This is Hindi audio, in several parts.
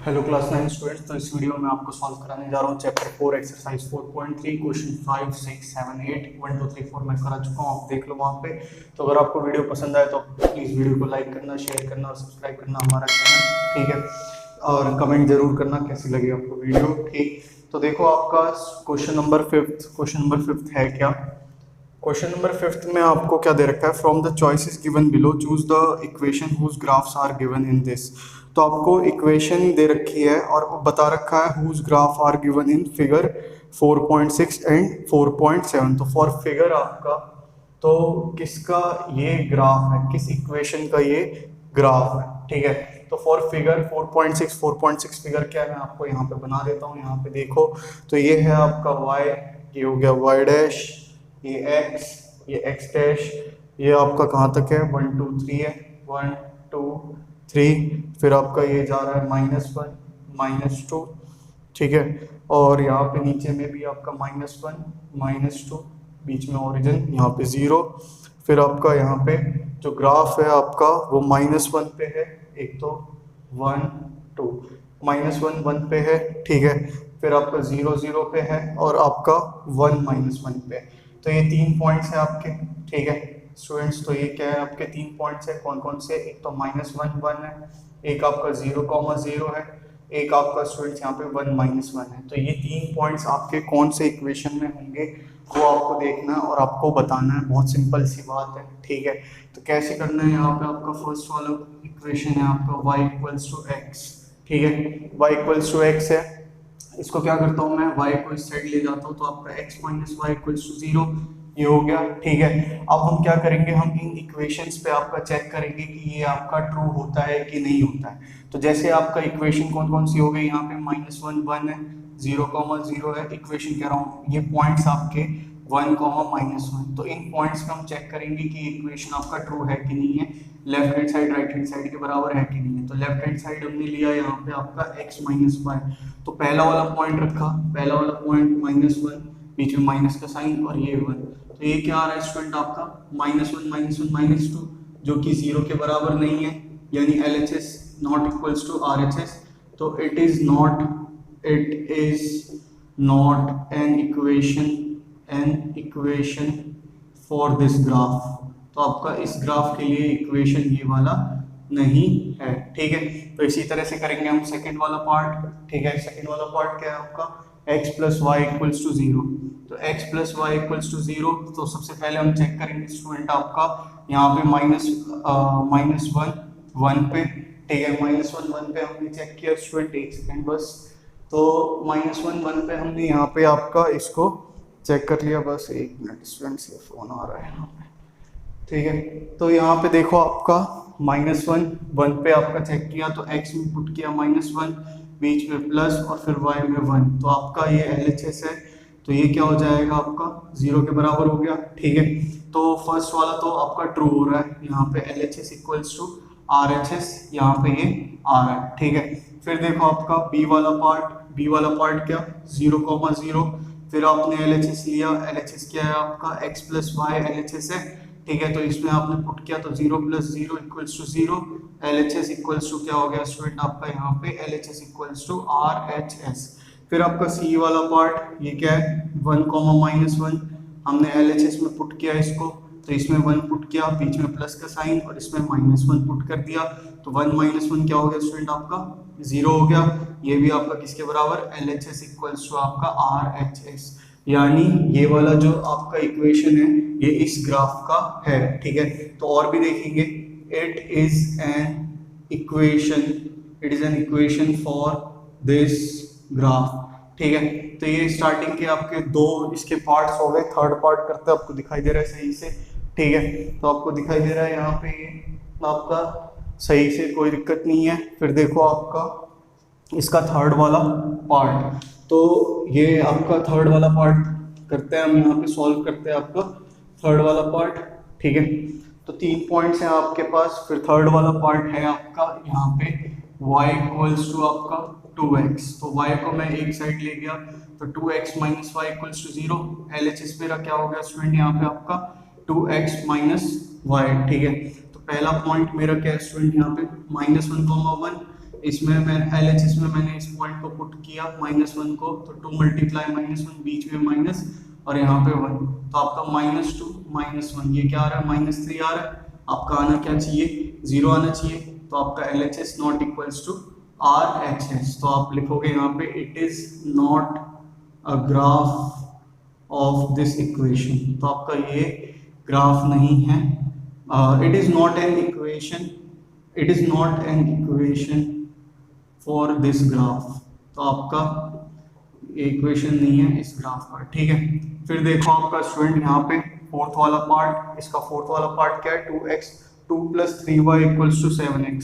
Hello class 9 students. तो इस वीडियो में आपको सॉल्व कराने जा रहा हूँ चैप्टर 4 एक्सरसाइज 4.3 क्वेश्चन 5 6 7 8 1 2 3 4 मैं करा चुका हूँ, आप देख लो वहाँ पे। तो अगर आपको वीडियो पसंद आए तो प्लीज़ वीडियो को लाइक करना, शेयर करना और सब्सक्राइब करना हमारा चैनल, ठीक है। और कमेंट जरूर करना कैसी लगी आपको वीडियो, ठीक। तो देखो आपका क्वेश्चन नंबर फिफ्थ है क्या। क्वेश्चन नंबर फिफ्थ में आपको क्या दे रखा है, from the choices given below choose the equation whose graphs are given in this. तो आपको इक्वेशन दे रखी है और बता रखा है whose graph are given in figure 4.6 and 4.7। तो फॉर फिगर आपका तो किसका ये ग्राफ है, किस इक्वेशन का ये ग्राफ है, ठीक है। तो फॉर फिगर 4.6 फिगर क्या है, मैं आपको यहाँ पे बना देता हूँ। यहाँ पे देखो तो ये है आपका y, ये हो गया y डैश, ये x, ये x डैश, ये आपका कहाँ तक है 1 2 3 है, 1 2 3, फिर आपका ये जा रहा है -1 -2, ठीक है। और यहाँ पे नीचे में भी आपका -1 -2, बीच में ओरिजिन, यहाँ पे 0। फिर आपका यहाँ पे जो ग्राफ है आपका वो -1 पे है, एक तो 1 2 -1 1 पे है, ठीक है। फिर आपका 0 0 पे है और आपका 1 -1 पे है। तो ये 3 पॉइंट्स है आपके, ठीक है स्टूडेंट्स। तो ये क्या है आपके 3 पॉइंट्स है, कौन कौन से, एक तो -1 1 है, एक आपका 0,0 है, एक आपका स्टूडेंट्स यहाँ पे 1 -1 है। तो ये 3 पॉइंट्स आपके कौन से इक्वेशन में होंगे वो आपको देखना है और आपको बताना है, बहुत सिंपल सी बात है, ठीक है। तो कैसे करना है, यहाँ पे आपका फर्स्ट वाला इक्वेशन है आपका y इक्वल्स टू एक्स, ठीक है। y इक्वल्स टू एक्स है, इसको क्या करता हूँ मैं, y को इस साइड ले जाता हूँ तो आपका x minus y equals to 0, ये हो गया, ठीक है। अब हम क्या करेंगे, हम इन इक्वेशंस पे आपका चेक करेंगे कि ये आपका ट्रू होता है कि नहीं होता है। तो जैसे आपका इक्वेशन कौन कौन सी हो गई, यहाँ पे -1 1 है, 0,0 है, इक्वेशन कह रहा हूँ ये पॉइंट्स आपके 1, -1। तो इन पॉइंट्स पे हम चेक करेंगे कि इक्वेशन आपका ट्रू है कि नहीं है, left hand side right hand side के बराबर है कि नहीं है। तो लेफ्ट हैंड साइड हमने लिया यहाँ पे आपका x माइनस वाई, तो पहला वाला पॉइंट रखा, पहला वाला पॉइंट -1, बीच में माइनस का साइन और ये 1। तो ये क्या आ रहा है स्टूडेंट आपका -1 -2, जो कि 0 के बराबर नहीं है, यानी LHS not equals to RHS। तो it is not an equation for this graph. तो आपका इस ग्राफ के लिए इक्वेशन ये वाला नहीं है, ठीक है। तो इसी तरह से करेंगे हम सेकंड वाला पार्ट, ठीक है। सेकंड वाला पार्ट क्या है आपका, x plus y equals to 0। तो x plus y equals to 0, तो सबसे पहले हम चेक करेंगे स्टूडेंट आपका यहाँ पे -1 पे, ठीक है। -1 1 पे हमने चेक किया स्टूडेंट, एक सेकेंड बस। तो -1 1 पे हमने यहाँ पे आपका इसको चेक कर लिया, बस एक मिनट स्टूडेंट, से फोन आ रहा है यहाँ पे, ठीक है। तो यहाँ पे देखो आपका -1 1 पे आपका चेक किया तो x में पुट किया -1, बीच में प्लस और फिर y में 1। तो आपका ये LHS है, तो ये क्या हो जाएगा आपका 0 के बराबर हो गया, ठीक है। तो फर्स्ट वाला तो आपका ट्रू हो रहा है, यहाँ पे LHS इक्वल्स टू RHS, यहाँ पे ये आ रहा है, ठीक है। फिर देखो आपका बी वाला पार्ट क्या 0,0, फिर आपने LHS लिया, LHS क्या है आपका x प्लस वाई LHS है, ठीक है। तो इसमें आपने पुट किया तो 0 + 0 = 0, LHS इक्वल्स टू क्या हो गया स्टूडेंट आपका यहाँ पे LHS इक्वल्स टू RHS। फिर आपका सी वाला पार्ट ये क्या है 1, -1, हमने LHS में पुट किया इसको, तो इसमें 1 पुट किया, बीच में प्लस का साइन और इसमें -1 पुट कर दिया। तो 1 -1 क्या हो गया स्टूडेंट आपका 0 हो गया। ये भी आपका किसके बराबर, LHS इक्वल्स टू आपका RHS। यानी ये वाला जो आपका इक्वेशन है ये इस ग्राफ का है, ठीक है। तो और भी देखेंगे, it is an equation for this graph, ठीक है। तो ये स्टार्टिंग के आपके दो इसके पार्ट्स हो गए, थर्ड पार्ट करते आपको दिखाई दे रहा है सही से, ठीक है। तो आपको दिखाई दे रहा है यहाँ पे ये आपका सही से, कोई दिक्कत नहीं है। फिर देखो आपका इसका थर्ड वाला पार्ट, तो ये आपका थर्ड वाला पार्ट करते हैं हम, यहाँ पे सॉल्व करते हैं आपका थर्ड वाला पार्ट, ठीक है। तो 3 पॉइंट्स हैं आपके पास। फिर थर्ड वाला पार्ट है आपका यहाँ पे y इक्वल्स टू आपका 2x, तो y को मैं एक साइड ले गया तो 2x minus y equals to 0। LHS मेरा क्या हो गया स्टूडेंट यहाँ पे आपका 2x माइनस वाई, ठीक है। तो पहला पॉइंट मेरा क्या है स्टूडेंट यहाँ पे -1, 1, इसमें मैं LHS में मैंने इस पॉइंट को पुट किया -1 को, तो 2 मल्टीप्लाई -1, बीच में माइनस और यहाँ पे 1, तो आपका -2 -1 ये क्या आ रहा है, -3 आ रहा है। आपका आना क्या चाहिए, 0 आना चाहिए, तो आपका LHS not equals to RHS। तो आप लिखोगे यहाँ पे it is not a graph of this equation, तो आपका ये ग्राफ नहीं है। It is not an equation, it is not an equation for this graph, तो आपका इक्वेशन नहीं है इस ग्राफ का, ठीक है। फिर देखो आपका स्टूडेंट यहाँ पे फोर्थ वाला पार्ट, इसका फोर्थ वाला पार्ट क्या है, 2x 2 + 3y = 7x,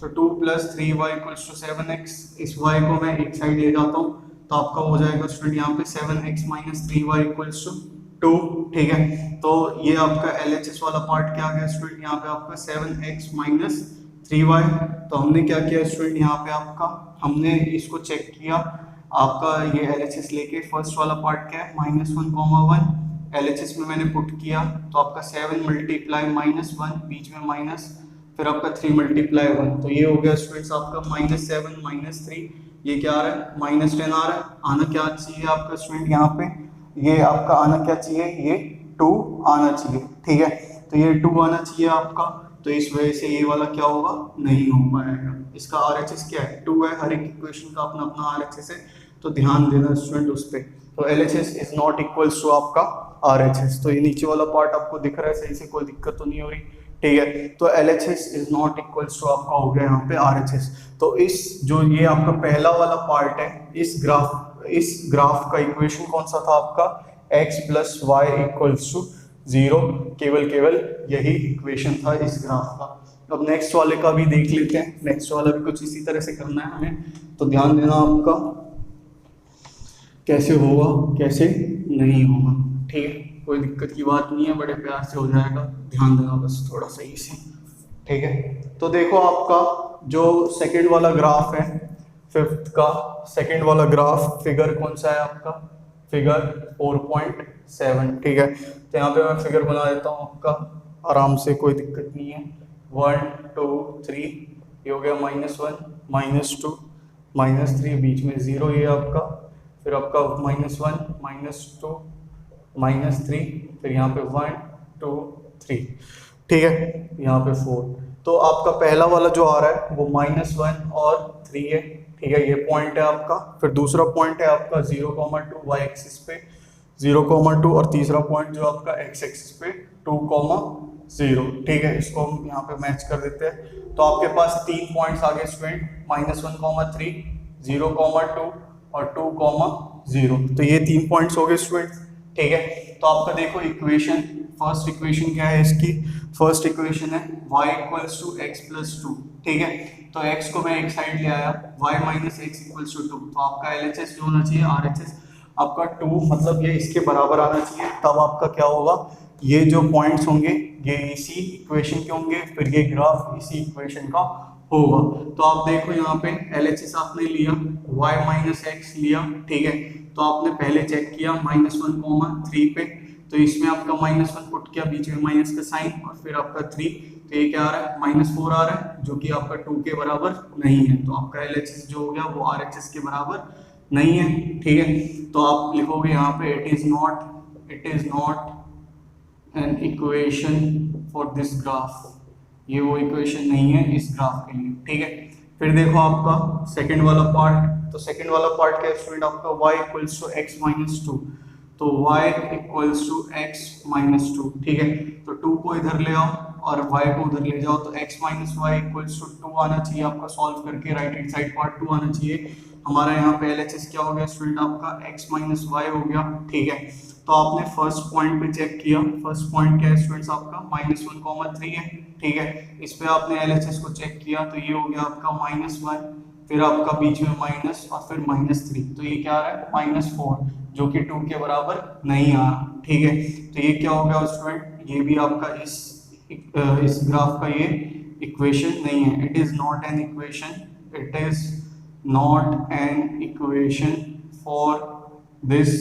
तो 2 + 3y = 7x, इस y को मैं एक साइड ले जाता हूँ, तो आपका हो जाएगा स्टूडेंट यहाँ पे 7x - 3y = 2, ठीक है। तो ये आपका LHS वाला पार्ट क्या आ गया स्टूडेंट, यहाँ पे आपका 7x - 3y। तो हमने क्या किया स्टूडेंट, यहाँ पे आपका हमने इसको चेक किया, आपका ये LHS लेके फर्स्ट वाला पार्ट क्या है, -1, LHS में मैंने पुट किया, तो आपका 7 मल्टीप्लाई -1, बीच में माइनस, फिर आपका 3 मल्टीप्लाई 1, तो ये हो गया स्टूडेंट्स आपका -7 - 3, ये क्या आ रहा है, -10 आ रहा है। आना क्या चाहिए आपका स्टूडेंट, यहाँ पे ये आपका आना क्या चाहिए, ये 2 आना चाहिए, ठीक है। तो ये 2 आना चाहिए आपका, तो इस वजह से ये वाला क्या होगा, नहीं हो पाएगा। इसका RHS क्या है, 2 है, हर एक इक्वेशन का अपना अपना RHS है, तो ध्यान देना स्टूडेंट उस पर। तो LHS is not equals to आपका RHS। तो ये नीचे वाला पार्ट आपको दिख रहा है सही से, कोई दिक्कत तो नहीं हो रही, ठीक है। तो LHS is not equals to आपका हो गया यहाँ पे RHS। तो इस जो ये आपका पहला वाला पार्ट है, इस ग्राफ का इक्वेशन कौन सा था आपका, x + y = 0, केवल यही इक्वेशन था इस ग्राफ का। अब नेक्स्ट वाले का भी देख लेते हैं, नेक्स्ट वाला भी कुछ इसी तरह से करना है हमें, तो ध्यान देना आपका कैसे होगा कैसे नहीं होगा, ठीक है। कोई दिक्कत की बात नहीं है, बड़े प्यार से हो जाएगा, ध्यान देना बस थोड़ा सही से, ठीक है। तो देखो आपका जो सेकंड वाला ग्राफ है, फिफ्थ का सेकंड वाला ग्राफ, फिगर कौन सा है आपका, फिगर 4.7, ठीक है। तो यहाँ पे मैं फिगर बना देता हूँ आपका आराम से, कोई दिक्कत नहीं है। 1 2 3 ये हो गया -1 -2 -3, बीच में 0 ये आपका, फिर आपका -1 -2 -3, फिर यहाँ पे 1 2 3, ठीक है, यहाँ पे 4। तो आपका पहला वाला जो आ रहा है वो -1 और 3 है, ठीक है, ये पॉइंट है आपका। फिर दूसरा पॉइंट है आपका 0,2 y एक्सिस पे 0,2, और तीसरा पॉइंट जो आपका x एक्सिस पे 2,0, ठीक है। इसको हम यहाँ पे मैच कर देते हैं, तो आपके पास 3 पॉइंट्स आ गए स्टूडेंट, -1,3, 0,2 और 2,0, तो ये 3 पॉइंट्स हो गए स्टूडेंट, ठीक है। तो आपका देखो इक्वेशन, फर्स्ट इक्वेशन क्या है इसकी, फर्स्ट इक्वेशन है y = x + 2, ठीक है। तो x को मैं एक साइड ले आया, y - x = 2, तो आपका LHS जो होना चाहिए, RHS आपका 2, मतलब ये इसके बराबर आना चाहिए, तब आपका क्या होगा, ये जो पॉइंट्स होंगे ये इसी इक्वेशन के होंगे, फिर ये ग्राफ इसी इक्वेशन का होगा। तो आप देखो यहाँ पे LHS आपने लिया, y - x लिया, ठीक है। तो आपने पहले चेक किया -1,3 पे, तो इसमें आपका -1 पुट किया, बीच में माइनस का साइन, और फिर आपका 3, तो ये क्या आ रहा है, -4 आ रहा है, जो कि आपका 2 के बराबर नहीं है। तो आपका LHS जो हो गया वो RHS के बराबर नहीं है, ठीक है। तो आप लिखोगे यहाँ पे it is not an equation for this graph, ये वो इक्वेशन नहीं है इस ग्राफ के लिए, ठीक है। फिर देखो आपका सेकंड वाला पार्ट, तो सेकंड वाला पार्ट क्या है स्टूडेंट आपका, y = x - 2, तो y = x - 2, ठीक है। तो 2 को इधर ले आओ और y को उधर ले जाओ, तो x - y = 2 आना चाहिए आपका, सॉल्व करके राइट हैंड साइड पार्ट 2 आना चाहिए। हमारा यहाँ पे LHS क्या हो गया स्टूडेंट आपका, x - y हो गया, ठीक है। तो आपने फर्स्ट पॉइंट पे चेक किया, फर्स्ट पॉइंट क्या है स्टूडेंट्स आपका, -1,3 है, ठीक है। इस पे आपने LHS को चेक किया, तो ये हो गया आपका -1, फिर आपका बीच में माइनस और फिर -3, तो ये क्या आ रहा है, -4, जो कि 2 के बराबर नहीं आ रहा, ठीक है। तो ये क्या हो गया स्टूडेंट, ये भी आपका इस ग्राफ का ये इक्वेशन नहीं है, it is not an equation, it is not an equation for this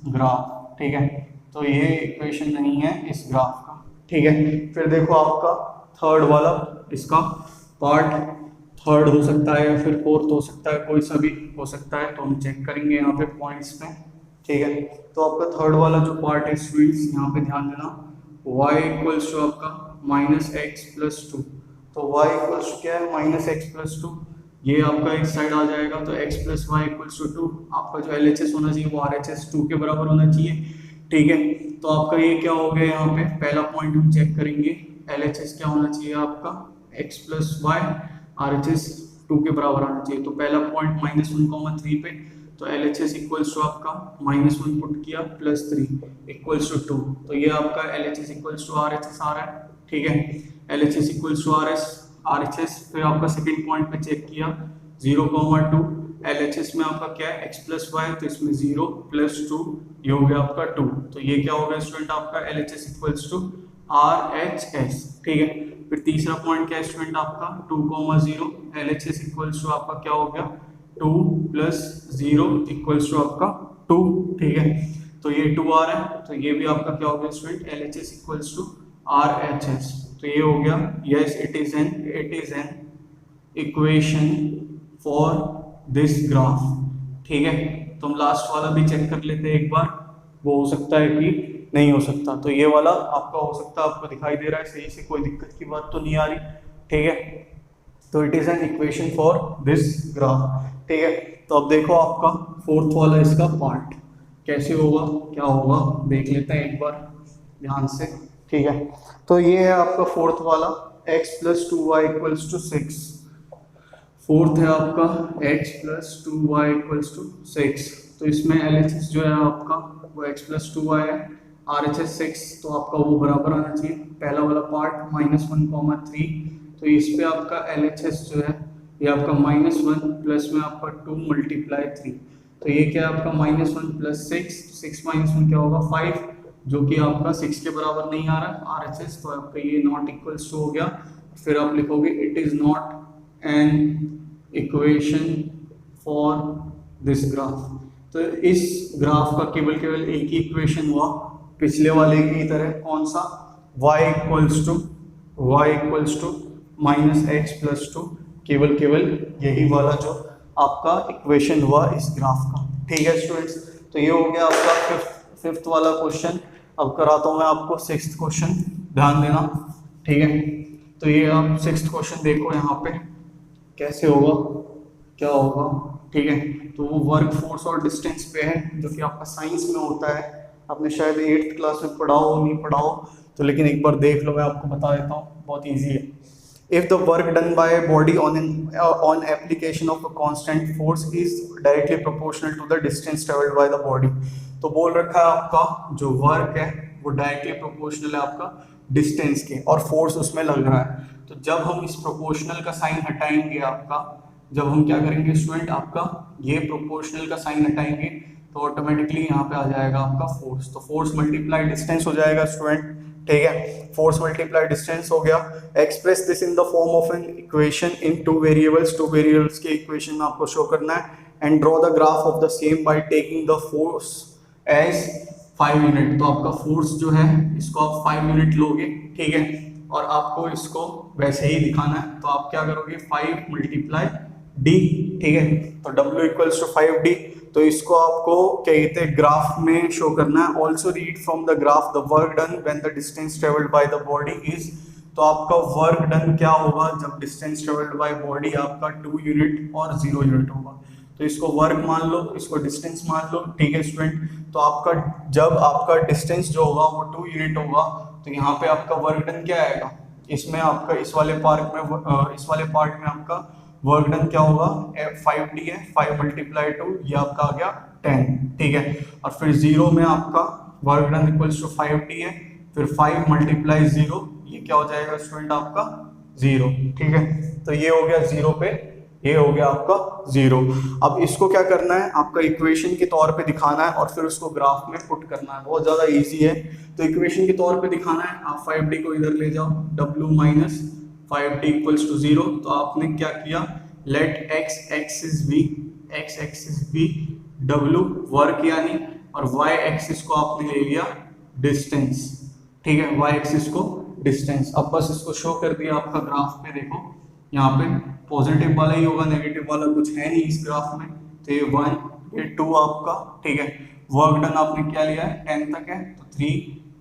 graph, ठीक है। तो ये इक्वेशन नहीं है इस ग्राफ का, ठीक है। फिर देखो आपका थर्ड वाला इसका पार्ट, थर्ड हो सकता है या फिर फोर्थ हो सकता है, कोई सा भी हो सकता है। तो हम चेक करेंगे यहाँ पे पॉइंट्स में, ठीक है। तो आपका थर्ड वाला जो पार्ट है स्टूडेंट्स, यहाँ पे ध्यान देना, y इक्वल्स टू आपका माइनस एक्स प्लस टू। तो y इक्वल्स टू क्या है, माइनस एक्स प्लस टू। ये आपका इस साइड आ जाएगा, तो x plus y equals to two. आपका जो LHS होना चाहिए वो RHS 2 के बराबर होना चाहिए, ठीक है। तो आपका ये क्या हो गया, यहाँ पे पहला पॉइंट हम चेक करेंगे, LHS क्या होना चाहिए आपका, x प्लस वाई, RHS 2 के बराबर आना चाहिए। तो पहला पॉइंट -1,3 पे, तो LHS इक्वल्स टू आपका -1 पुट किया प्लस 3 इक्वल्स टू 2। तो ये आपका LHS इक्वल्स टू RHS आ रहा है, ठीक है। LHS equals to RHS। फिर आपका सेकंड पॉइंट पे चेक किया 0,2, LHS में आपका क्या है x प्लस वाई, तो इसमें 0 प्लस 2, ये हो गया आपका 2। तो ये क्या हो गया स्टूडेंट आपका LHS इक्वल्स टू RHS, ठीक है। फिर तीसरा पॉइंट क्या है स्टूडेंट आपका 2,0, LHS इक्वल्स टू आपका क्या हो गया 2 प्लस 0 इक्वल्स टू आपका 2, ठीक है। तो ये 2 आ रहा है, तो ये भी आपका क्या हो गया student LHS equals to RHS। तो ये हो गया, yes it is an equation for this graph, ठीक है। तो हम लास्ट वाला भी चेक कर लेते हैं एक बार, वो हो सकता है कि नहीं हो सकता। तो ये वाला आपका हो सकता है, आपको दिखाई दे रहा है सही से, कोई दिक्कत की बात तो नहीं आ रही, ठीक है। तो it is an equation for this graph, ठीक है। तो अब देखो आपका फोर्थ वाला इसका पार्ट कैसे होगा, क्या होगा देख लेते हैं एक बार ध्यान से, ठीक है। तो ये है आपका फोर्थ वाला, x plus 2y equals to 6। Fourth है आपका x plus 2y equals to 6। तो इसमें LHS जो है आपका वो x प्लस 2y है, RHS 6, तो आपका वो बराबर आना चाहिए। पहला वाला पार्ट -1,3, तो इस पे आपका LHS जो है ये आपका -1 प्लस में आपका 2 × 3। तो ये क्या है आपका -1 प्लस 6, 6 -1 क्या होगा 5, जो कि आपका 6 के बराबर नहीं आ रहा है RHS, तो आपका ये नॉट इक्वल्स टू हो गया। फिर आप लिखोगे it is not an equation for this graph. तो इस ग्राफ का केवल एक ही इक्वेशन हुआ पिछले वाले की तरह, कौन सा, y equals to -x plus 2, केवल यही वाला जो आपका इक्वेशन हुआ इस ग्राफ का, ठीक है स्टूडेंट्स। तो ये हो गया आपका फिफ्थ वाला क्वेश्चन। अब कराता हूँ मैं आपको सिक्स्थ क्वेश्चन, ध्यान देना, ठीक है। तो ये आप सिक्स्थ क्वेश्चन देखो यहाँ पे कैसे होगा, क्या होगा, ठीक है। तो वो वर्क फोर्स और डिस्टेंस पे है, जो कि आपका साइंस में होता है। आपने शायद 8th क्लास में पढ़ा हो, नहीं पढ़ा हो तो, लेकिन एक बार देख लो, मैं आपको बता देता हूँ, बहुत ईजी है। If the work done by a body on application of a constant force is directly proportional to the distance traveled by the body, तो बोल रखा है आपका जो वर्क है वो डायरेक्टली प्रोपोर्शनल है आपका डिस्टेंस के, और फोर्स उसमें लग रहा है। तो जब हम इस प्रोपोर्शनल का साइन हटाएंगे आपका, जब हम क्या करेंगे स्टूडेंट, आपका ये प्रोपोर्शनल का साइन हटाएंगे तो ऑटोमेटिकली यहाँ पे आ जाएगा आपका फोर्स। तो फोर्स मल्टीप्लाई डिस्टेंस हो जाएगा स्टूडेंट, ठीक है। फोर्स मल्टीप्लाई डिस्टेंस हो गया। Express this in the form of an equation in two variables के इक्वेशन में आपको शो करना है, and draw the graph of the same by taking the force as 5 unit. तो आपका फोर्स जो है इसको आप 5 यूनिट लोगे, ठीक है, और आपको इसको वैसे ही दिखाना है। तो आप क्या करोगे 5 × d, ठीक है। तो W इक्वल्स टू 5d। तो इसको आपको क्या कहते हैं ग्राफ में शो करना है। Also read from the graph the work done when the distance travelled by the body is. तो आपका वर्क डन क्या होगा जब डिस्टेंस ट्रेवल्ड बाय बॉडी आपका 2 यूनिट और 0 यूनिट होगा। तो इसको वर्क मान लो, इसको डिस्टेंस मान लो, ठीक है स्टूडेंट। तो आपका जब आपका डिस्टेंस जो होगा वो 2 यूनिट होगा, तो यहाँ पे आपका वर्क डन क्या आएगा, इसमें आपका इस वाले पार्ट में आपका वर्क डन क्या होगा 5d है, 5 × 2 ये आपका आ गया 10, ठीक है। और फिर 0 में आपका work done equals to 5d है, फिर 5 × 0 ये क्या हो जाएगा स्टूडेंट आपका 0, ठीक है। तो ये हो गया 0 पे, ये हो गया आपका 0। अब इसको क्या करना है, आपका इक्वेशन के तौर पे दिखाना है और फिर उसको ग्राफ में पुट करना है। बहुत ज़्यादा इजी है। तो इक्वेशन के तौर पे दिखाना है, आप 5d को इधर ले जाओ, w - 5d = 0। तो आपने क्या किया, let x axis be w work यानी, और y एक्सिस को आपने ले लिया डिस्टेंस, ठीक है, y एक्सिस को डिस्टेंस। अब बस इसको शो कर दिया आपका ग्राफ पे, देखो यहाँ पे पॉजिटिव वाला ही होगा, नेगेटिव वाला कुछ है नहीं इस ग्राफ में। तो ये 1, ये 2 आपका, ठीक है। वर्क डन आपने क्या लिया है, 10 तक है, तो 3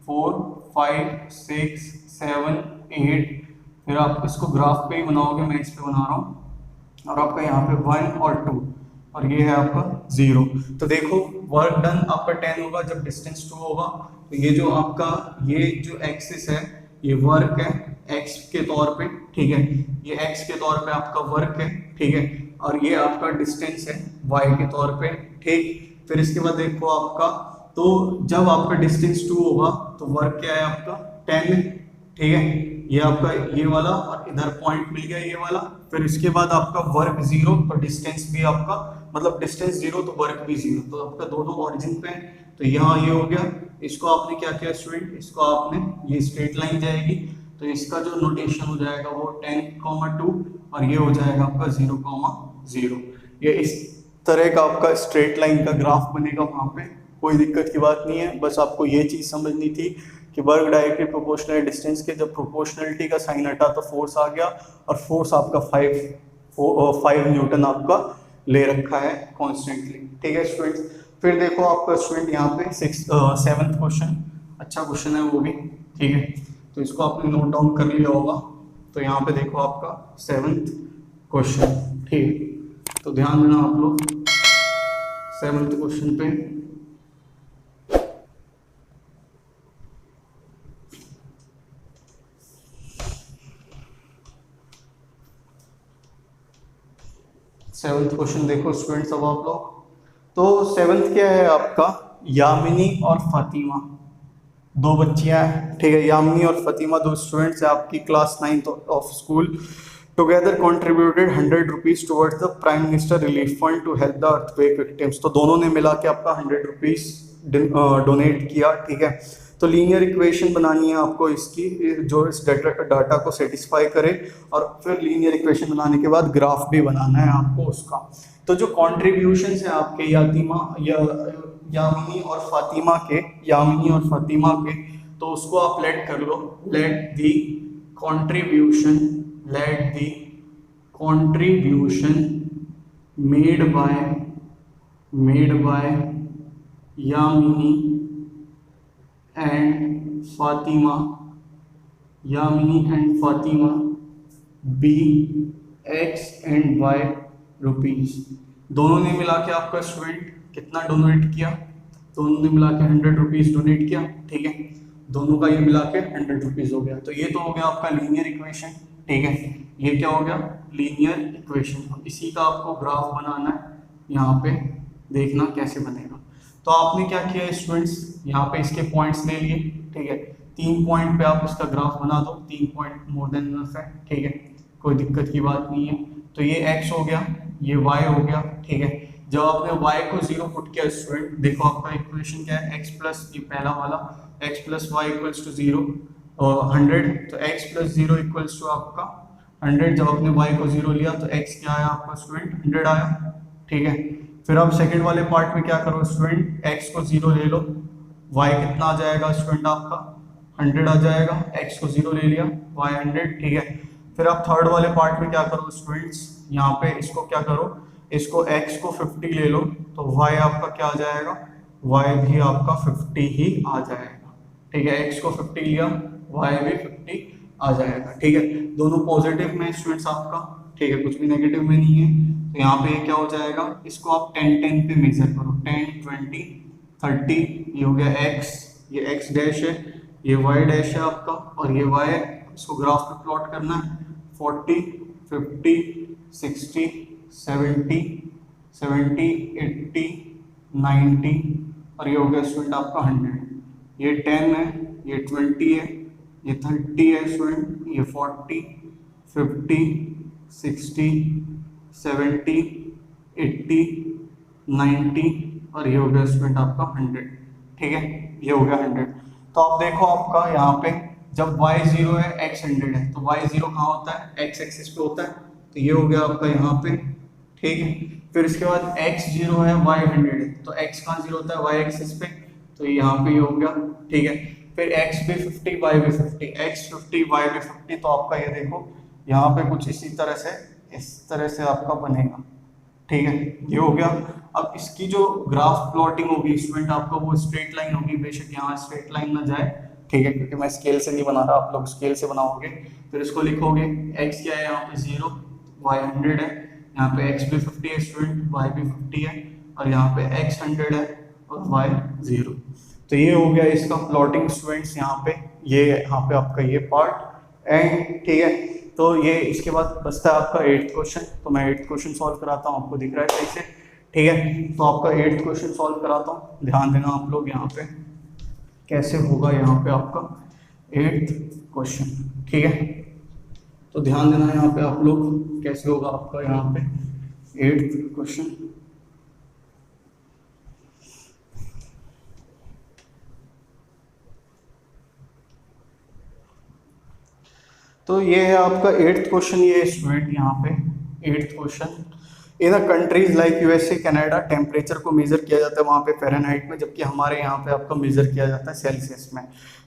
4 5 6 7 8, फिर आप इसको ग्राफ पे ही बनाओगे, मैं इस पे बना रहा हूँ, और आपका यहाँ पे 1 और 2, और ये है आपका 0। तो देखो वर्क डन आपका 10 होगा जब डिस्टेंस 2 होगा, तो ये जो आपका ये जो एक्सिस है ये वर्क है x के तौर पे, ठीक है, ये x के तौर पे आपका वर्क है, ठीक है, और ये आपका डिस्टेंस है y के तौर पे, ठीक। फिर इसके बाद देखो आपका, तो जब आपका डिस्टेंस 2 होगा तो वर्क क्या है आपका 10 है, ठीक है, ये आपका ये वाला, और इधर पॉइंट मिल गया ये वाला। फिर इसके बाद आपका वर्क 0, तो डिस्टेंस भी आपका, मतलब डिस्टेंस 0 तो वर्क भी 0, तो आपका दोनों ओरिजिन पे है। तो यहाँ ये हो गया, इसको आपने क्या किया स्टूडेंट, इसको आपने, ये स्ट्रेट लाइन जाएगी, तो इसका जो नोटेशन हो जाएगा वो 10,2, और ये हो जाएगा आपका 0,0। ये इस तरह का आपका स्ट्रेट लाइन का ग्राफ बनेगा वहाँ पे, कोई दिक्कत की बात नहीं है। बस आपको ये चीज़ समझनी थी कि वर्क डायरेक्टली प्रोपोर्शनल डिस्टेंस के, जब प्रोपोर्शनलिटी का साइन हटा तो फोर्स आ गया, और फोर्स आपका 5 न्यूटन आपका ले रखा है कॉन्स्टेंटली, ठीक है स्टूडेंट्स। फिर देखो आपका स्टूडेंट यहाँ पे 7th क्वेश्चन, अच्छा क्वेश्चन है वो भी, ठीक है, तो इसको आपने नोट डाउन कर लिया होगा। तो यहाँ पे देखो आपका 7th क्वेश्चन, ठीक, तो ध्यान देना आप लोग 7th क्वेश्चन पे। सेवंथ क्वेश्चन देखो स्टूडेंट्स अब आप लोग, तो 7th क्या है आपका, यामिनी और फातिमा, दो बच्चियां हैं, ठीक है, यामिनी और फातिमा दो स्टूडेंट्स है आपकी class 9th of school. Together contributed 100 rupees towards the prime minister relief fund to help the earthquake victims. तो दोनों ने मिला के आपका 100 रुपीज डोनेट किया, ठीक है। तो लीनियर इक्वेशन बनानी है आपको इसकी, जो इस डाटा को सेटिस्फाई करे, और फिर लीनियर इक्वेशन बनाने के बाद ग्राफ भी बनाना है आपको उसका। तो जो कॉन्ट्रीब्यूशंस है आपके यामिनी और फातिमा के, तो उसको आप लेट कर लो, let the contribution made by Yamini and Fatima be X and Y rupees. दोनों ने मिला के आपका स्टूडेंट कितना डोनेट किया, दोनों ने मिला के 100 रुपीज डोनेट किया, ठीक है, दोनों का ये मिला के 100 रुपीज हो गया। तो ये तो हो गया आपका लीनियर इक्वेशन, ठीक है, ये क्या हो गया लीनियर इक्वेशन। इसी का आपको ग्राफ बनाना है, यहाँ पे देखना कैसे बनेगा। तो आपने क्या किया स्टूडेंट्स, यहाँ पे इसके पॉइंट्स ले लिए, ठीक है, 3 पॉइंट पे आप इसका ग्राफ बना दो, 3 पॉइंट मोर देन इनफ है, ठीक है, कोई दिक्कत की बात नहीं है। तो ये x हो गया, ये y हो गया, ठीक है। जब आपने y को 0 पुट किया स्टूडेंट, देखो आपका इक्वेशन क्या है, x प्लस, ये पहला वाला x plus y equals to 0 और 100, तो x प्लस 0 इक्वल्स टू आपका 100। जब आपने y को 0 लिया तो x क्या आया आपका स्टूडेंट 100 आया, ठीक है। फिर आप सेकंड वाले पार्ट में क्या करो स्टूडेंट, x को 0 ले लो, y कितना आ जाएगा स्टूडेंट आपका 100 आ जाएगा, x को 0 ले लिया, y 100, ठीक है। फिर आप थर्ड वाले पार्ट में क्या करो स्टूडेंट्स, यहाँ पे इसको क्या करो, इसको x को 50 ले लो, तो y आपका क्या आ जाएगा, y भी आपका 50 ही आ जाएगा, ठीक है, x को 50 लिया, y भी 50 आ जाएगा, ठीक है। दोनों पॉजिटिव में स्टूडेंट्स आपका, ठीक है, कुछ भी नेगेटिव में नहीं है। तो यहाँ पे क्या हो जाएगा, इसको आप 10 पे मेजर करो, 10 20 30, ये हो गया x, ये x डैश है, ये y डैश है आपका, और ये y है, इसको ग्राफ पे प्लॉट करना है, 40 50 60 70 70 80 90, और ये हो गया स्टूडेंट आपका 100। ये 10 है, ये 20 है, ये 30 है स्टूडेंट, ये 40 50 60 70 80 90, और ये हो गया स्टूडेंट आपका 100, ठीक है, ये हो गया 100। तो आप देखो आपका यहाँ पे जब y 0 है x 100 है, तो y 0 कहाँ होता है, x एक्सिस पे होता है, तो ये हो गया आपका यहाँ पे, ठीक है। फिर इसके बाद x 0 है y 100 है, तो x कहाँ 0 होता है, y एक्सिस पे, तो यहाँ पे ये हो गया, ठीक है। फिर x भी 50 y भी 50, x 50 y भी 50, तो आपका ये देखो यहाँ पे कुछ इस तरह से आपका बनेगा, ठीक है, ये हो गया। अब इसकी जो ग्राफ प्लॉटिंग होगी स्टूडेंट आपका वो स्ट्रेट लाइन होगी, बेशक यहाँ स्ट्रेट लाइन ना जाए, ठीक है, क्योंकि मैं स्केल से नहीं बना रहा, आप लोग स्केल से बनाओगे। फिर इसको लिखोगे x क्या है यहाँ पे 0, y 100 है, यहाँ पे x भी 50 है स्टूडेंट, y भी 50 है, और यहाँ पे x 100 है और y 0। तो ये हो गया इसका प्लॉटिंग स्टूडेंट्स, यहाँ पे यहाँ पे आपका ये पार्ट एंड, ठीक है। तो ये इसके बाद बचता है आपका 8th क्वेश्चन। तो मैं 8th क्वेश्चन सॉल्व कराता हूँ, आपको दिख रहा है सही से, ठीक है। तो आपका 8th क्वेश्चन सॉल्व कराता हूँ, ध्यान देना आप लोग यहाँ पे कैसे होगा यहाँ पे आपका 8th क्वेश्चन, ठीक है। तो ध्यान देना यहाँ पे आप लोग कैसे होगा आपका यहाँ पे 8th क्वेश्चन। तो ये है आपका 8th क्वेश्चन, ये स्टूडेंट यहाँ पे 8th question. In a countries like USA Canada temperature को मेजर किया जाता है वहाँ पे फ़ारेनहाइट में, जबकि हमारे यहाँ पे आपका मेजर किया जाता है सेल्सियस में।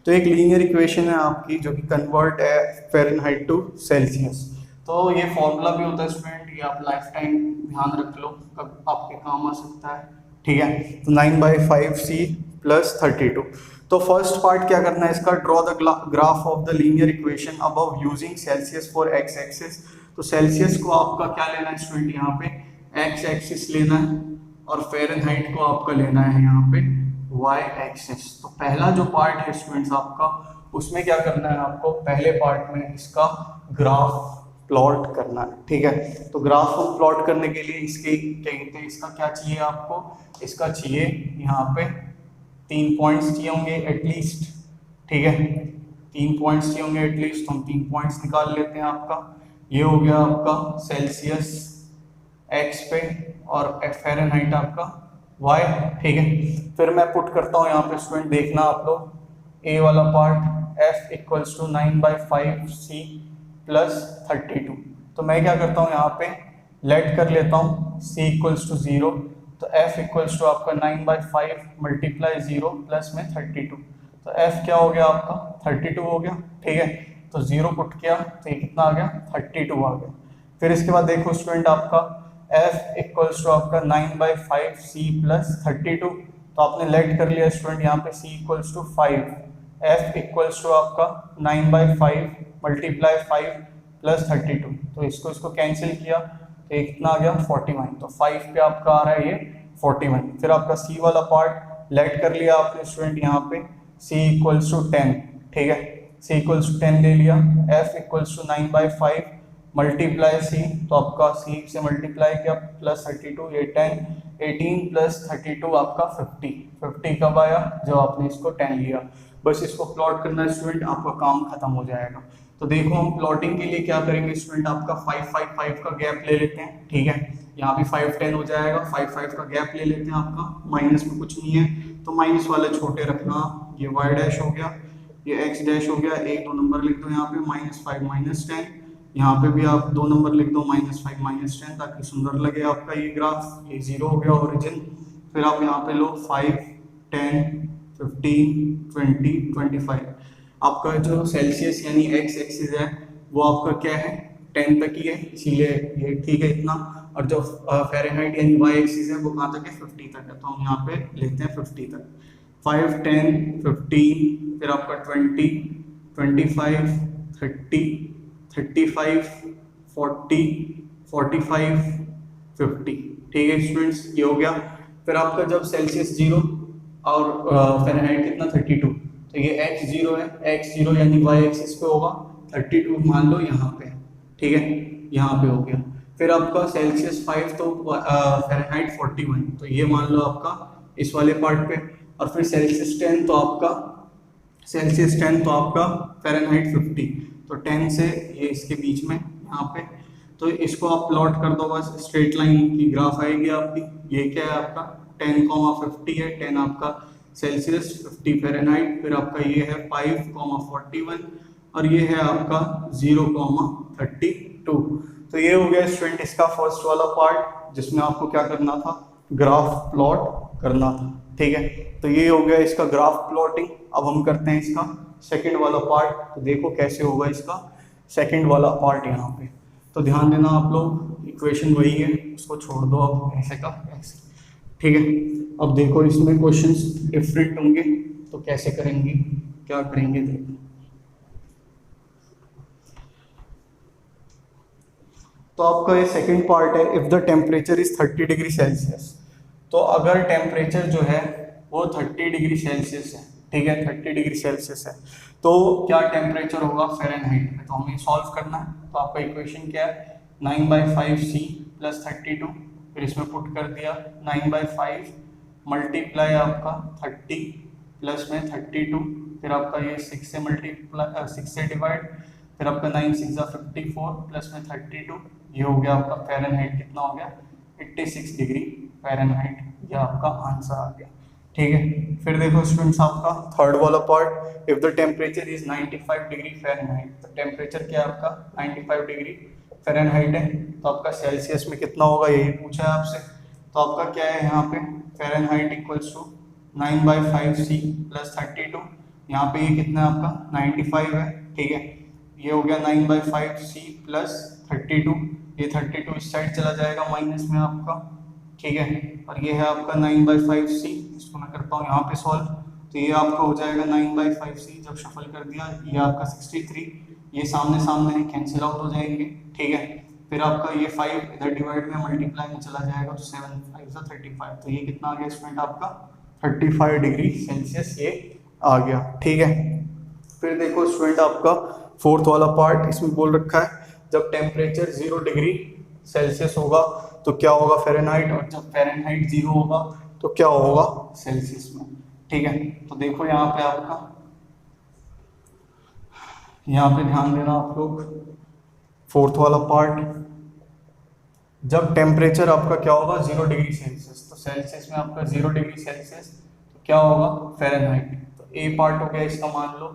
तो एक लीनियर इक्वेशन है आपकी जो कि कन्वर्ट है फ़ारेनहाइट टू सेल्सियस। तो ये फॉर्मूला भी होता है स्टूडेंट, ये आप लाइफ टाइम ध्यान रख लो, कब आपके काम आ सकता है, ठीक है। तो 9/5c + 32। तो फर्स्ट पार्ट क्या करना है इसका, draw the graph of the linear equation above using Celsius for x axis. तो सेल्सियस को आपका क्या लेना है स्टूडेंट, यहाँ पे x एक्सिस लेना है, और फ़ारेनहाइट को आपका लेना है यहाँ पे y एक्सिस। तो पहला जो पार्ट है स्टूडेंट्स आपका, उसमें क्या करना है आपको, पहले पार्ट में इसका ग्राफ प्लॉट करना है, ठीक है। तो ग्राफ को प्लॉट करने के लिए इसके क्या कहते हैं, इसका क्या चाहिए आपको, इसका चाहिए यहाँ पे 3 पॉइंट्स चाहिए होंगे एटलीस्ट, ठीक है, 3 पॉइंट्स चाहिए होंगे एटलीस्ट। तो हम 3 पॉइंट्स निकाल लेते हैं। आपका ये हो गया आपका सेल्सियस x पे और फ़ारेनहाइट आपका y, ठीक है। फिर मैं पुट करता हूँ यहाँ पे स्टूडेंट, देखना आप लोग, a वाला पार्ट f = 9/5c + 32। तो मैं क्या करता हूँ यहाँ पे लेट कर लेता हूँ c = 0, तो f = आपका 9/5 × 0 प्लस में 32। तो f क्या हो गया आपका 32 हो गया, ठीक है। तो 0 पुट किया तो ये कितना आ गया 32 आ गया। फिर इसके बाद देखो स्टूडेंट आपका f = आपका 9/5c + 32। तो आपने लेट कर लिया स्टूडेंट यहाँ पे c = 5, f = आपका 9/5 × 5 + 32। तो इसको कैंसिल किया तो ये कितना आ गया 41। तो 5 पे आपका आ रहा है ये 41। फिर आपका c वाला पार्ट लेट कर लिया आपने स्टूडेंट यहाँ पे c = 10, ठीक है, c = 10 ले लिया, f = 9/5 × c, तो आपका c से मल्टीप्लाई किया +32, ये 10, 18 + 32 आपका 50 कब आया, जब आपने इसको 10 लिया। बस इसको प्लॉट करना है स्टूडेंट, आपका काम खत्म हो जाएगा। तो देखो हम प्लॉटिंग के लिए क्या करेंगे स्टूडेंट, आपका 5 5 5 का गैप ले लेते हैं, ठीक है। यहाँ भी 5 10 हो जाएगा, 5 5 का गैप ले लेते हैं, आपका माइनस में कुछ नहीं है तो माइनस वाले छोटे रखना। ये y डैश हो गया, ये x डैश हो गया, 1 2 नंबर लिख दो यहाँ पे -5 -10, यहाँ पे भी आप 2 नंबर लिख दो -5 -10, ताकि सुंदर लगे आपका ये ग्राफ। ये 0 हो गया ओरिजिन। फिर आप यहाँ पे लो 5 10 15 20 25। आपका जो सेल्सियस यानी x एक्सिस है वो आपका क्या है 10 तक ही है, इसीलिए ये ठीक है इतना। और जो फ़ारेनहाइट यानी y एक्सिस है वो कहाँ तक है 50 तक है, तो हम यहाँ पे लेते हैं 50 तक। 5 10 15, फिर आपका 20 25 30 35 40 45 50, ठीक है स्टूडेंट्स, ये हो गया। फिर आपका जब सेल्सियस 0 और फ़ारेनहाइट कितना 32, तो ये x0 है, x0 यानी y एक्सिस पे होगा, 32 मान लो यहाँ पे, ठीक है, यहाँ पे हो गया। फिर आपका सेल्सियस 5 तो फ़ारेनहाइट 41, तो ये मान लो आपका इस वाले पार्ट पे। और फिर सेल्सियस 10 तो आपका फ़ारेनहाइट 50, तो 10 से ये इसके बीच में यहाँ पे। तो इसको आप प्लॉट कर दो, बस स्ट्रेट लाइन की ग्राफ आएगी आपकी। ये क्या है आपका 10, 50 है, 10 आपका सेल्सियस 50 फ़ारेनहाइट, फिर आपका ये है 5, 41 और ये है आपका 0, 32। तो ये हो गया स्टूडेंट इसका फर्स्ट वाला पार्ट, जिसमें आपको क्या करना था, ग्राफ प्लॉट करना था, ठीक है। तो ये हो गया इसका ग्राफ प्लॉटिंग। अब हम करते हैं इसका सेकंड वाला पार्ट। तो देखो कैसे होगा इसका सेकंड वाला पार्ट यहाँ पे। तो ध्यान देना आप लोग, इक्वेशन वही है, उसको छोड़ दो अब ऐसे का ऐसे, ठीक है। अब देखो इसमें क्वेश्चंस डिफरेंट होंगे, तो कैसे करेंगे, क्या करेंगे देखो। तो आपका ये सेकंड पार्ट है, if the temperature is 30 degree Celsius. तो अगर टेम्परेचर जो है वो 30 डिग्री सेल्सियस है, ठीक है, 30 डिग्री सेल्सियस है, तो क्या टेम्परेचर होगा फ़ारेनहाइट में। तो हमें सॉल्व करना है। तो आपका इक्वेशन क्या है, 9/5C + 32, फिर इसमें पुट कर दिया 9/5 मल्टीप्लाई आपका 30 प्लस में 32, फिर आपका ये 6 से मल्टीप्लाई 6 से डिवाइड, फिर आपका 9 6 54 प्लस में 32, ये हो गया आपका फ़ारेनहाइट कितना हो गया 86 डिग्री फ़ारेनहाइट, ये आपका आंसर आ गया, ठीक है। फिर देखो स्टूडेंट्स आपका थर्ड वाला part, if the temperature is 95 degree Fahrenheit. तो टेम्परेचर क्या है आपका 95 डिग्री फ़ारेनहाइट है, तो आपका सेल्सियस में कितना होगा यही पूछा है आपसे। तो आपका क्या है यहाँ पे फ़ारेनहाइट इक्वल्स टू 9/5C + 32, यहाँ पे ये कितना है आपका 95 है, ठीक है। ये हो गया 9/5C + 32, ये 32 इस साइड चला जाएगा माइनस में आपका, ठीक है। और ये है आपका 9/5C, इसको मैं करता हूँ यहाँ पे सॉल्व। तो ये आपका हो जाएगा 9/5C, जब शफल कर दिया ये आपका 63, ये सामने सामने है कैंसिल आउट हो जाएंगे, ठीक है। फिर आपका ये 5 इधर डिवाइड में मल्टीप्लाई में चला जाएगा, तो 7 5 35, तो ये कितना आ गया स्टूडेंट आपका 35 डिग्री सेल्सियस ये आ गया, ठीक है। फिर देखो स्टूडेंट आपका फोर्थ वाला पार्ट, इसमें बोल रखा है जब टेम्परेचर 0 डिग्री सेल्सियस होगा तो क्या होगा फ़ारेनहाइट, और जब फ़ारेनहाइट 0 होगा तो क्या होगा सेल्सियस में, ठीक है। तो देखो यहाँ पे आपका, यहाँ पे ध्यान देना आप लोग, फोर्थ वाला पार्ट, जब टेम्परेचर आपका क्या होगा 0 डिग्री सेल्सियस, तो सेल्सियस में आपका 0 डिग्री सेल्सियस तो क्या होगा फ़ारेनहाइट। तो ए पार्ट हो गया इसका, मान लो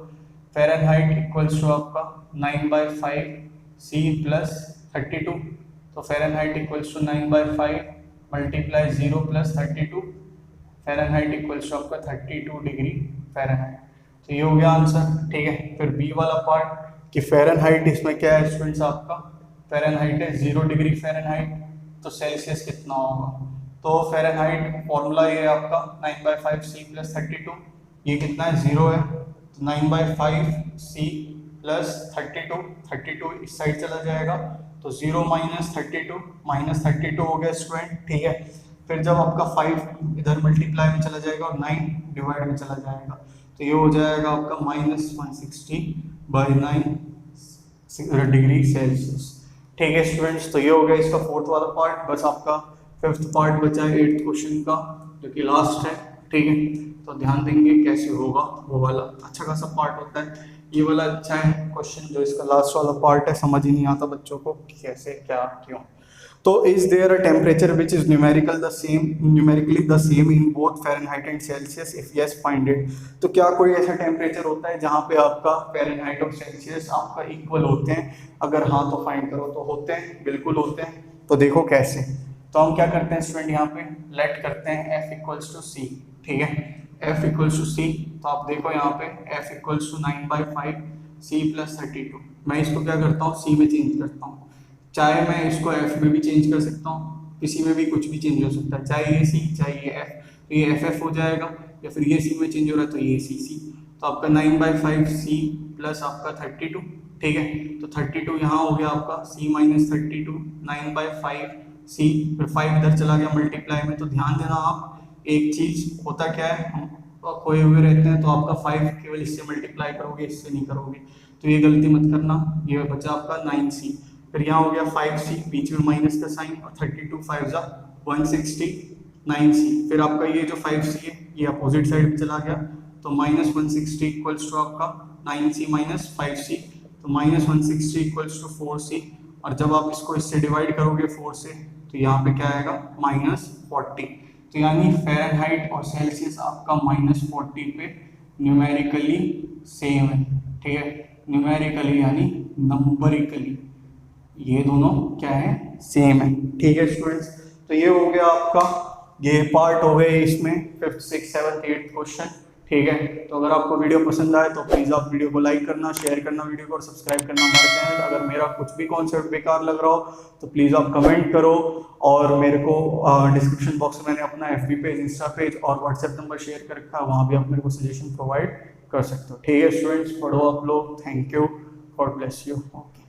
फ़ारेनहाइट इक्वल्स टू आपका 9/5C + 32, तो Fahrenheit equals to 9/5 multiply 0 + 32, Fahrenheit equals to आपका 32 डिग्री फ़ारेनहाइट। तो ये हो गया आंसर, ठीक है। फिर बी वाला पार्ट कि फ़ारेनहाइट इसमें क्या है स्टूडेंट्स आपका, फ़ारेनहाइट है 0 डिग्री फ़ारेनहाइट, तो सेल्सियस कितना होगा। तो फ़ारेनहाइट फॉर्मूला ये है आपका 9/5C + 32, ये कितना है 0 है, तो 9/5C + 32, 32 इस साइड चला जाएगा, तो 0 - 32 -32 हो गया स्टूडेंट, ठीक है। फिर जब आपका 5 इधर मल्टीप्लाई में चला जाएगा और 9 डिवाइड में चला जाएगा, तो ये हो जाएगा आपका -160/9 डिग्री सेल्सियस, ठीक है स्टूडेंट्स। तो ये हो गया इसका फोर्थ वाला पार्ट। बस आपका फिफ्थ पार्ट बचा है 8th क्वेश्चन का, जो कि लास्ट है, ठीक है। तो ध्यान देंगे कैसे होगा वो वाला, अच्छा खासा पार्ट होता है ये वाला, अच्छा है क्वेश्चन। जो इसका लास्ट वाला पार्ट है समझ ही नहीं आता बच्चों को कैसे क्या क्यों। तो is there a temperature which is numerically the same in both Fahrenheit and Celsius, if yes find it. तो क्या कोई ऐसा टेम्परेचर होता है जहाँ पे आपका फ़ारेनहाइट और सेल्सियस आपका इक्वल होते हैं, अगर हाँ तो फाइंड करो। तो होते हैं, बिल्कुल होते हैं। तो देखो कैसे, तो हम क्या करते हैं स्टूडेंट, यहाँ पे लेट करते हैं F = C, ठीक है। F = C, तो आप देखो यहाँ पे F = 9/5C + 32, मैं इसको क्या करता हूँ C में चेंज करता हूँ, चाहे मैं इसको F में भी चेंज कर सकता हूँ, किसी में भी कुछ भी चेंज हो सकता है, चाहे ये C चाहे ये F, तो ये FF हो जाएगा, या फिर ये C में चेंज हो रहा है तो ये CC। तो आपका 9/5C + आपका 32, ठीक है। तो 32 यहाँ हो गया आपका C - 32, 9/5C, फिर 5 इधर चला गया मल्टीप्लाई में। तो ध्यान देना आप, एक चीज होता क्या है, हम खोए हुए रहते हैं, तो आपका 5 केवल इससे मल्टीप्लाई करोगे, इससे नहीं करोगे, तो ये गलती मत करना। ये बचा आपका 9C, फिर यहाँ हो गया 5C, बीच में माइनस का साइन, और 32 5 जा 160 9C, फिर आपका ये जो 5C है ये अपोजिट साइड में चला गया, तो -160 इक्वल्स टू आपका 9C - 5C, तो -160 इक्वल्स टू 4C, और जब आप इसको इससे डिवाइड करोगे 4 से, तो यहाँ पे क्या आएगा -40। तो यानी फ़ारेनहाइट और सेल्सियस आपका -40 पे न्यूमेरिकली सेम है, ठीक है। न्यूमेरिकली यानी नंबरिकली ये दोनों क्या है, सेम है, ठीक है स्टूडेंट्स। तो ये हो गया आपका, ये पार्ट हो गए इसमें 5th 6th 7th 8th question, ठीक है, तो अगर आपको वीडियो पसंद आए तो प्लीज़ आप वीडियो को लाइक करना, शेयर करना वीडियो को और सब्सक्राइब करना हमारे चैनल। अगर मेरा कुछ भी कॉन्सेप्ट बेकार लग रहा हो तो प्लीज़ आप कमेंट करो, और मेरे को डिस्क्रिप्शन बॉक्स में मैंने अपना FB पेज, इंस्टा पेज और व्हाट्सएप नंबर शेयर कर रखा है, वहाँ भी आप मेरे को सजेशन प्रोवाइड कर सकते हो। ठीक है स्टूडेंट्स, पढ़ो आप लोग। Thank you, God bless you. Okay.